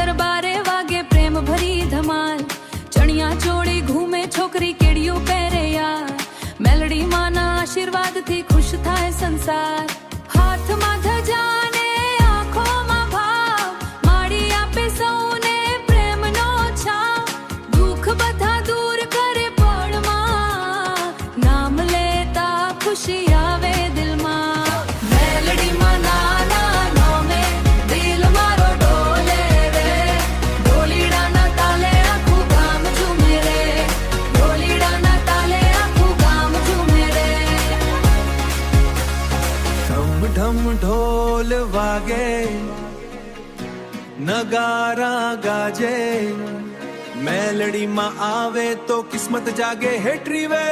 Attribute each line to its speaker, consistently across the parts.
Speaker 1: दरबारे वागे प्रेम भरी धमाल, चणिया चोड़ी घूमे छोकरी केड़ियों पहरे यार। मेलडी माना आशीर्वाद थी खुश थाय संसार, हाथ में धजा ने आँखों में भाव, माड़ी आपे सौने प्रेम नो छाव। दुख बधा दूर करे पड़ मां, नाम लेता खुशी आवे दिल मां। मेलडी माना नानो में दिल मारो डोले रे, डोलीड़ा ना ताले आखू गाम झूमे रे, डोलीड़ा ना ताले आखू गाम झूमे रे।
Speaker 2: ढम ढम ढोल वागे, नगारा गाजे, मेलडी मां आवे तो किस्मत जागे। हेट्री वे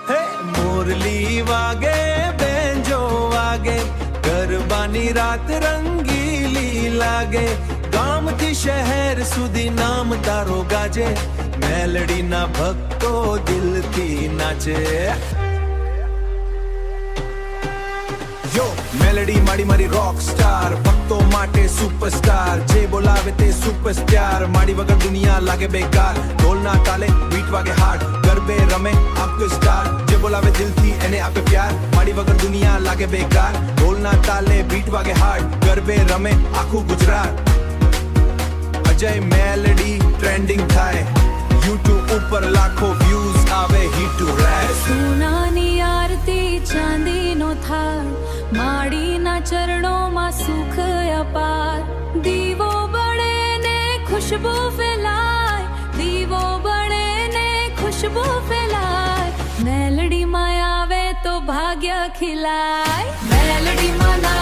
Speaker 2: हे मुरली वागे, बेंजो वागे, गरबानी रात रंगीली लागे। गाम थी शहर सुधी नाम तारो गाजे, मेलडी ना भक्तो दिल थी नाचे। यो मेलडी माड़ी मारी रॉक स्टार, भक्तो माटे सुपरस्टार, जे बोलावे ते सुपरस्टार। माड़ी वगर दुनिया लागे बेकार, ढोल ना ताले बीट वागे हार्ड, गरबे रमे आपको स्टार। जे बोलावे दिल थी एने आपे प्यार, माड़ी वगर दुनिया लागे बेकार, ढोल ना ताले बीट वागे हार्ड, गरबे रमे आखू गुजरात। अजय मेलडी ट्रेंडिंग थाय, यूट्यूब ऊपर लाखों व्यूज आवे हिट टू रैप।
Speaker 1: सोनानी आरती चांदी नो थाल, माड़ी ना चरणों में सुख अपार। दीवो बड़े ने खुशबू फैलाए, दीवो बड़े ने खुशबू फैलाए। मेलडी में आवे तो भाग्य खिलाए, मेलडी में ना